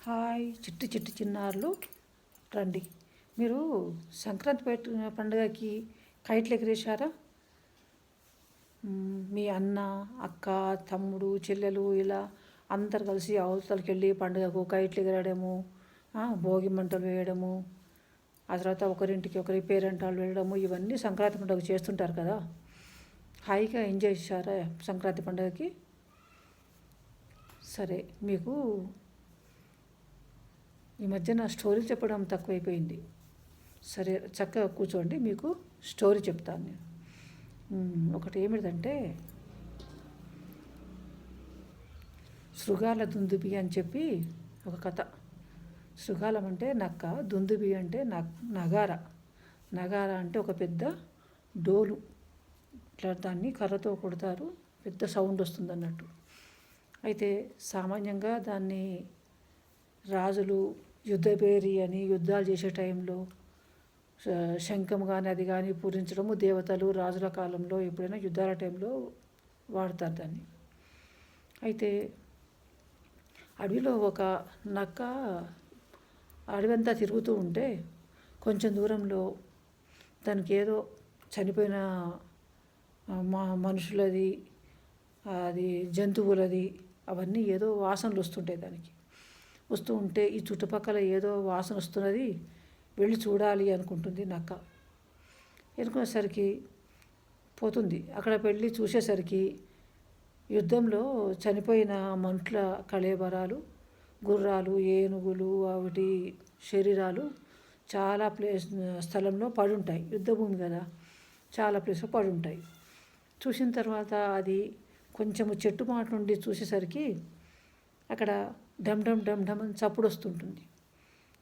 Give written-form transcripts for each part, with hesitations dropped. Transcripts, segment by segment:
Hi చిట్టి చిట్టి చిన్నారులు రండి. మీరు సంక్రాంతి పండుగకి కైట్లు ఎగిరేశారా? మీ అన్న, అక్క, తమ్ముడు, చెల్లెలు ఇలా అందరు కలిసి అవతలకి వెళ్ళి పండుగకు కైట్లు ఎగరడము, భోగి మంటలు వేయడము, ఆ తర్వాత ఒకరింటికి ఒకరి పేరెంటాలు వెళ్ళడము, ఇవన్నీ సంక్రాంతి పండుగ చేస్తుంటారు కదా. హాయిగా ఎంజాయ్ చేశారా సంక్రాంతి పండుగకి? సరే, మీకు ఈ మధ్యన స్టోరీ చెప్పడం తక్కువైపోయింది. సరే, చక్కగా కూర్చోండి, మీకు స్టోరీ చెప్తాను నేను. ఒకటి ఏమిటంటే, శృగాల దుందుబి అని చెప్పి ఒక కథ. శృగాలం అంటే నక్క, దుందుబి అంటే నగార. నగార అంటే ఒక పెద్ద డోలు, ఇట్లా దాన్ని కర్రతో కొడతారు, పెద్ద సౌండ్ వస్తుంది అన్నట్టు. అయితే సామాన్యంగా దాన్ని రాజులు యుద్ధభేరి అని యుద్ధాలు చేసే టైంలో శంఖం కానీ అది కానీ పూరించడము దేవతలు రాజుల కాలంలో ఎప్పుడైనా యుద్ధాల టైంలో వాడతారు దాన్ని. అయితే అడవిలో ఒక నక్క అడవంతా తిరుగుతూ ఉంటే కొంచెం దూరంలో దానికి ఏదో చనిపోయిన మనుషులది, అది జంతువులది, అవన్నీ ఏదో వాసనలు వస్తుంటాయి దానికి. వస్తూ ఉంటే ఈ చుట్టుపక్కల ఏదో వాసన వస్తున్నది, వెళ్ళి చూడాలి అనుకుంటుంది నక్క. అనుకునేసరికి పోతుంది. అక్కడ వెళ్ళి చూసేసరికి యుద్ధంలో చనిపోయిన మనుషుల కళేబరాలు, గుర్రాలు, ఏనుగులు, వాటి శరీరాలు చాలా స్థలంలో పడి ఉంటాయి. యుద్ధభూమి కదా, చాలా ప్లేస్లో పడి ఉంటాయి. చూసిన తర్వాత అది కొంచెము చెట్టు మాట నుండి చూసేసరికి అక్కడ డమ్ డమ్ డమ్ డమ్ అని చప్పుడు వస్తుంటుంది.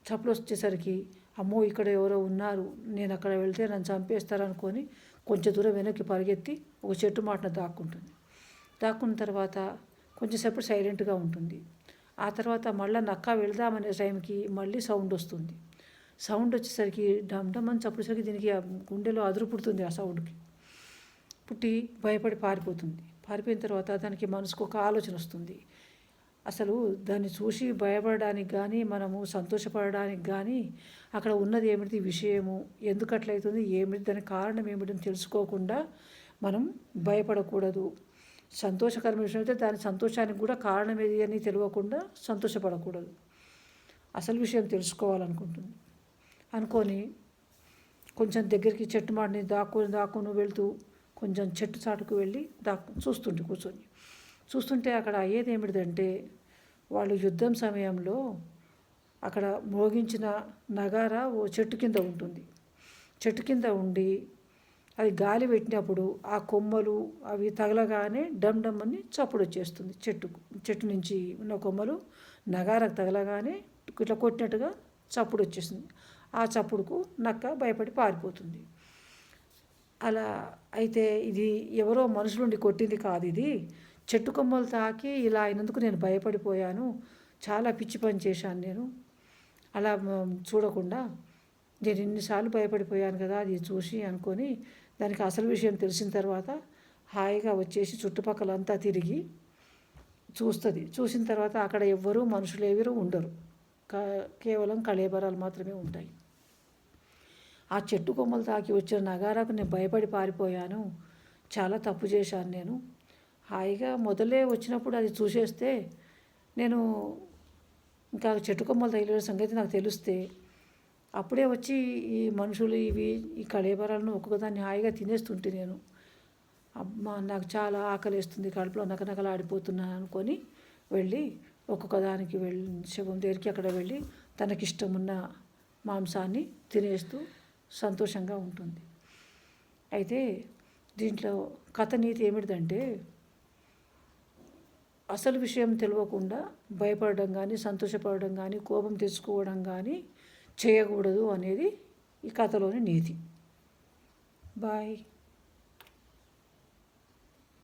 చప్పుడు వచ్చేసరికి అమ్మో ఇక్కడ ఎవరో ఉన్నారు, నేను అక్కడ వెళ్తే నన్ను చంపేస్తారనుకొని కొంచెం దూరం వెనక్కి పరిగెత్తి ఒక చెట్టు మాటన దాక్కుంటుంది. దాక్కున్న తర్వాత కొంచెంసేపు సైలెంట్గా ఉంటుంది. ఆ తర్వాత మళ్ళీ నక్క వెళ్దామనే టైంకి మళ్ళీ సౌండ్ వస్తుంది. సౌండ్ వచ్చేసరికి డమ్ డమ్ అని చప్పుడుసరికి దీనికి గుండెలో అదురు పుడుతుంది. ఆ సౌండ్కి పుట్టి భయపడి పారిపోతుంది. పారిపోయిన తర్వాత దానికి మనసుకు ఒక ఆలోచన వస్తుంది. అసలు దాన్ని చూసి భయపడడానికి కానీ మనము సంతోషపడడానికి కానీ అక్కడ ఉన్నది ఏమిటి విషయము, ఎందుకు అట్లయితుంది, ఏమిటి దాని కారణం ఏమిటని తెలుసుకోకుండా మనం భయపడకూడదు. సంతోషకరమైన విషయం అయితే దాని సంతోషానికి కూడా కారణం ఏది అని తెలియకుండా సంతోషపడకూడదు. అసలు విషయం తెలుసుకోవాలనుకుంటుంది. అనుకొని కొంచెం దగ్గరికి చెట్టు మాటని దాక్కుని వెళ్తూ కొంచెం చెట్టు చాటుకు వెళ్ళి చూస్తుంటే అక్కడ అయ్యేది ఏమిటిదంటే, వాళ్ళు యుద్ధం సమయంలో అక్కడ మోగించిన నగారా ఓ చెట్టు కింద ఉంటుంది. చెట్టు కింద ఉండి అది గాలి పెట్టినప్పుడు ఆ కొమ్మలు అవి తగలగానే డమ్ డమ్ అని చప్పుడు వచ్చేస్తుంది. చెట్టు నుంచి ఉన్న కొమ్మలు నగారకు తగలగానే ఇట్లా కొట్టినట్టుగా చప్పుడు వచ్చేస్తుంది. ఆ చప్పుడుకు నక్క భయపడి పారిపోతుంది. అలా అయితే ఇది ఎవరో మనుషులుండి కొట్టింది కాదు, ఇది చెట్టు కొమ్మలు తాకి ఇలా అయినందుకు నేను భయపడిపోయాను, చాలా పిచ్చి పని చేశాను నేను, అలా చూడకుండా నేను ఎన్నిసార్లు భయపడిపోయాను కదా అది చూసి అనుకొని దానికి అసలు విషయం తెలిసిన తర్వాత హాయిగా వచ్చేసి చుట్టుపక్కలంతా తిరిగి చూస్తుంది. చూసిన తర్వాత అక్కడ ఎవ్వరూ మనుషులు ఎవరు ఉండరు, కేవలం కళేబరాలు మాత్రమే ఉంటాయి. ఆ చెట్టు కొమ్మలు తాకి వచ్చిన నగారాకు నేను భయపడి పారిపోయాను, చాలా తప్పు చేశాను నేను. హాయిగా మొదలే వచ్చినప్పుడు అది చూసేస్తే నేను ఇంకా చెట్టు కొమ్మలు తగిలిన సంగతి నాకు తెలిస్తే అప్పుడే వచ్చి ఈ మనుషులు ఈ కళేబరాలను ఒక్కొక్కదాన్ని హాయిగా తినేస్తుంటే నేను అమ్మా నాకు చాలా ఆకలిస్తుంది, కడుపులో నకనకలు ఆడిపోతున్నాను అనుకొని వెళ్ళి ఒక్కొక్క దానికి శవం దగ్గరికి అక్కడ వెళ్ళి తనకిష్టమున్న మాంసాన్ని తినేస్తూ సంతోషంగా ఉంటుంది. అయితే దీంట్లో కథ నీతి ఏమిటిదంటే, అసలు విషయం తెలియకుండా భయపడడం కానీ సంతోషపడడం కానీ కోపం తెచ్చుకోవడం కానీ చేయకూడదు అనేది ఈ కథలోని నీతి. బాయ్.